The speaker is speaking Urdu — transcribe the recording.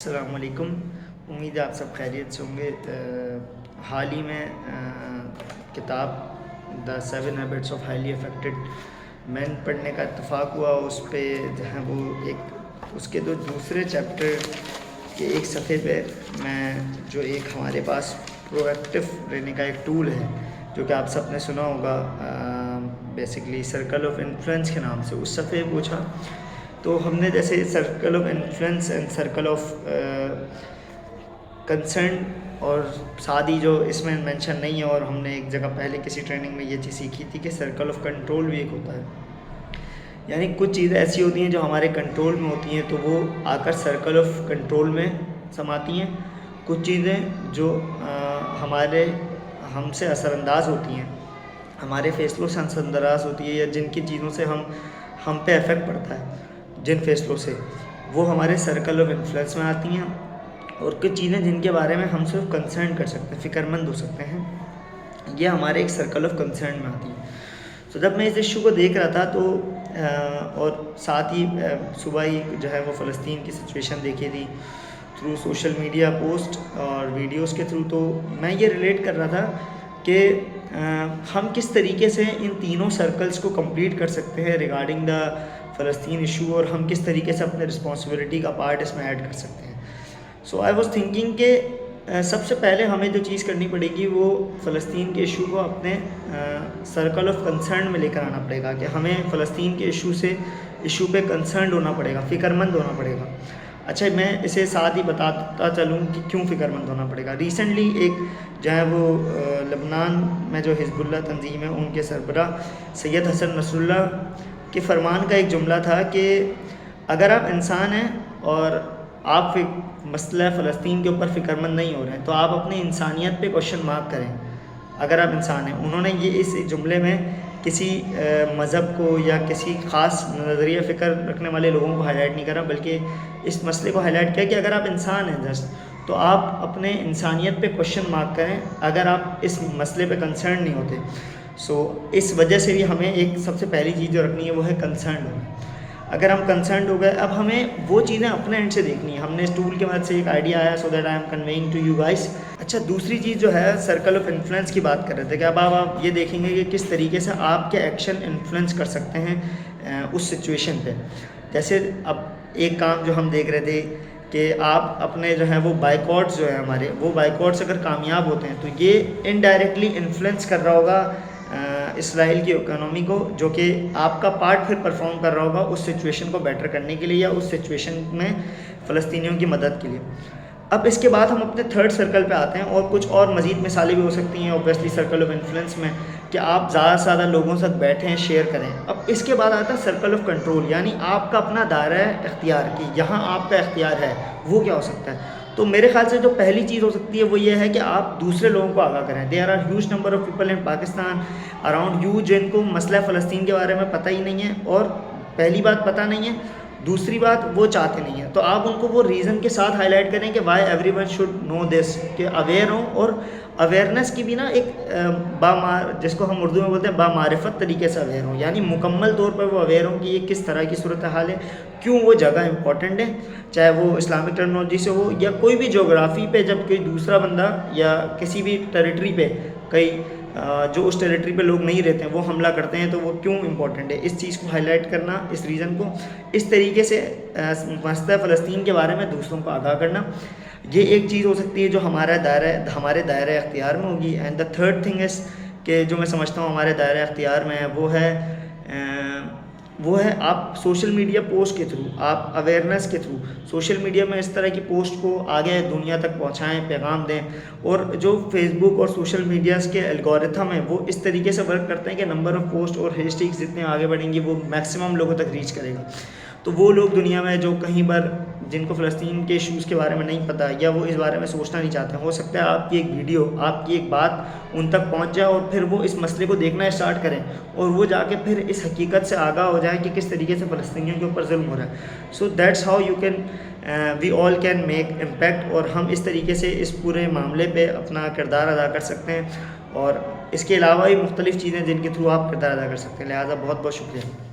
السلام علیکم، امید ہے آپ سب خیریت سے ہوں گے۔ حال ہی میں کتاب دا 7 ہیبٹس آف ہائیلی افیکٹڈ مین پڑھنے کا اتفاق ہوا۔ اس پہ جو ہے وہ اس کے دوسرے چیپٹر کے ایک صفحے پہ میں جو ایک ہمارے پاس پرو ایکٹیو رہنے کا ایک ٹول ہے جو کہ آپ سب نے سنا ہوگا، بیسیکلی سرکل آف انفلوئنس کے نام سے، اس صفحے پوچھا تو ہم نے جیسے circle of influence and circle of concern اور ساتھ ہی جو اس میں مینشن نہیں ہے، اور ہم نے ایک جگہ پہلے کسی ٹریننگ میں یہ چیز سیکھی تھی کہ سرکل آف کنٹرول بھی ایک ہوتا ہے، یعنی کچھ چیزیں ایسی ہوتی ہیں جو ہمارے کنٹرول میں ہوتی ہیں تو وہ آ کر سرکل آف کنٹرول میں سماتی ہیں، کچھ چیزیں جو ہم سے اثر انداز ہوتی ہیں، ہمارے فیصلوں سے اثر انداز ہوتی ہے، یا جن کی چیزوں سے ہم پہ افیکٹ پڑتا ہے، جن فیصلوں سے، وہ ہمارے سرکل آف انفلوئنس میں آتی ہیں، اور کچھ چیزیں جن کے بارے میں ہم صرف کنسرن کر سکتے ہیں، فکر مند ہو سکتے ہیں، یہ ہمارے ایک سرکل آف کنسرن میں آتی ہیں۔ تو جب میں اس ایشو کو دیکھ رہا تھا تو اور ساتھ ہی صبح ہی جو ہے وہ فلسطین کی سچویشن دیکھی تھی تھرو سوشل میڈیا پوسٹ اور ویڈیوز کے تھرو، تو میں یہ ریلیٹ کر رہا تھا کہ ہم کس طریقے سے ان تینوں سرکلز کو کمپلیٹ کر سکتے ہیں ریگارڈنگ دا فلسطین ایشو، اور ہم کس طریقے سے اپنے رسپانسبلٹی کا پارٹ اس میں ایڈ کر سکتے ہیں۔ سو آئی واز تھنکنگ کہ سب سے پہلے ہمیں جو چیز کرنی پڑے گی وہ فلسطین کے ایشو کو اپنے سرکل آف کنسرن میں لے کر آنا پڑے گا، کہ ہمیں فلسطین کے ایشو پہ کنسرنڈ ہونا پڑے گا، فکر مند ہونا پڑے گا۔ اچھا، میں اسے ساتھ ہی بتاتا چلوں کہ کیوں فکر مند ہونا پڑے گا۔ ریسنٹلی ایک جو ہے وہ لبنان میں جو حزب اللہ تنظیم ہے، ان کے سربراہ سید حسن نصر اللہ کے فرمان کا ایک جملہ تھا کہ اگر آپ انسان ہیں اور آپ مسئلہ فلسطین کے اوپر فکر مند نہیں ہو رہے ہیں تو آپ اپنی انسانیت پہ کوشچن مارک کریں۔ اگر آپ انسان ہیں، انہوں نے یہ اس جملے میں کسی مذہب کو یا کسی خاص نظریہ فکر رکھنے والے لوگوں کو ہائی لائٹ نہیں کرا، بلکہ اس مسئلے کو ہائی لائٹ کیا کہ اگر آپ انسان ہیں جسٹ، تو آپ اپنے انسانیت پہ کوشچن مارک کریں اگر آپ اس مسئلے پہ کنسرن نہیں ہوتے۔ سو اس وجہ سے بھی ہمیں ایک سب سے پہلی چیز جو رکھنی ہے وہ ہے کنسرنڈ ہونا۔ اگر ہم کنسرنڈ ہو گئے، اب ہمیں وہ چیزیں اپنے اینڈ سے دیکھنی ہے۔ ہم نے اس ٹول کے مدد سے ایک آئیڈیا آیا، so that I am conveying to you guys. اچھا، دوسری چیز جو ہے سرکل آف انفلوئنس کی بات کر رہے تھے کہ اب آپ یہ دیکھیں گے کہ کس طریقے سے آپ کے ایکشن انفلوئنس کر سکتے ہیں اس سچویشن پہ۔ جیسے اب ایک کام جو ہم دیکھ رہے تھے کہ آپ اپنے جو ہے وہ بائیکاٹس جو ہیں ہمارے، وہ بائیکاٹس اگر کامیاب ہوتے ہیں تو یہ انڈائریکٹلی انفلوئنس کر رہا ہوگا اسرائیل کی اکانومی کو، جو کہ آپ کا پارٹ پھر پرفارم کر رہا ہوگا اس سچویشن کو بیٹر کرنے کے لیے یا اس سچویشن میں فلسطینیوں کی مدد کے لیے۔ اب اس کے بعد ہم اپنے تھرڈ سرکل پہ آتے ہیں، اور کچھ اور مزید مثالیں بھی ہو سکتی ہیں اوبویسلی سرکل آف انفلوئنس میں، کہ آپ زیادہ سے زیادہ لوگوں سے بیٹھیں، شیئر کریں۔ اب اس کے بعد آتا ہے سرکل آف کنٹرول، یعنی آپ کا اپنا دائرہ اختیار کی یہاں آپ کا اختیار ہے، وہ کیا ہو سکتا ہے؟ تو میرے خیال سے جو پہلی چیز ہو سکتی ہے وہ یہ ہے کہ آپ دوسرے لوگوں کو آگاہ کریں۔ There are huge number of people in Pakistan around you جن کو مسئلہ فلسطین کے بارے میں پتہ ہی نہیں ہے، اور پہلی بات پتہ نہیں ہے، دوسری بات وہ چاہتے نہیں ہیں، تو آپ ان کو وہ ریزن کے ساتھ ہائی لائٹ کریں کہ why everyone should know this, کہ اویئر ہوں، اور اویئرنیس کی بھی نا ایک جس کو ہم اردو میں بولتے ہیں بامعرفت طریقے سے اویئر ہوں، یعنی مکمل طور پر وہ اویئر ہوں کہ یہ کس طرح کی صورتحال ہے، کیوں وہ جگہ امپورٹنٹ ہے، چاہے وہ اسلامک ٹرمنالوجی سے ہو یا کوئی بھی جغرافی پہ جب کوئی دوسرا بندہ یا کسی بھی ٹیریٹری پہ جو اس ٹیریٹری پہ لوگ نہیں رہتے ہیں وہ حملہ کرتے ہیں تو وہ کیوں امپورٹنٹ ہے، اس چیز کو ہائی لائٹ کرنا، اس ریزن کو، اس طریقے سے مسئلہ فلسطین کے بارے میں دوسروں کو آگاہ کرنا، یہ ایک چیز ہو سکتی ہے جو ہمارے دائرہ اختیار میں ہوگی۔ And the third thing is کہ جو میں سمجھتا ہوں ہمارے دائرہ اختیار میں ہے وہ ہے آپ سوشل میڈیا پوسٹ کے تھرو، آپ اویئرنیس کے تھرو سوشل میڈیا میں اس طرح کی پوسٹ کو آگے دنیا تک پہنچائیں، پیغام دیں، اور جو فیس بک اور سوشل میڈیاز کے الگورتھم ہیں وہ اس طریقے سے ورک کرتے ہیں کہ نمبر آف پوسٹ اور ہیش ٹیگز جتنے آگے بڑھیں گی وہ میکسیمم لوگوں تک ریچ کرے گا۔ تو وہ لوگ دنیا میں جو کہیں پر جن کو فلسطین کے ایشوز کے بارے میں نہیں پتہ یا وہ اس بارے میں سوچنا نہیں چاہتے، ہو سکتا ہے آپ کی ایک ویڈیو، آپ کی ایک بات ان تک پہنچ جائے اور پھر وہ اس مسئلے کو دیکھنا اسٹارٹ کریں اور وہ جا کے پھر اس حقیقت سے آگاہ ہو جائیں کہ کس طریقے سے فلسطینیوں کے اوپر ظلم ہو رہا ہے۔ So that's how you can we all can make impact, اور ہم اس طریقے سے اس پورے معاملے پہ اپنا کردار ادا کر سکتے ہیں، اور اس کے علاوہ بھی مختلف چیزیں جن کے تھرو آپ کردار ادا کر سکتے ہیں۔ لہٰذا بہت بہت شکریہ۔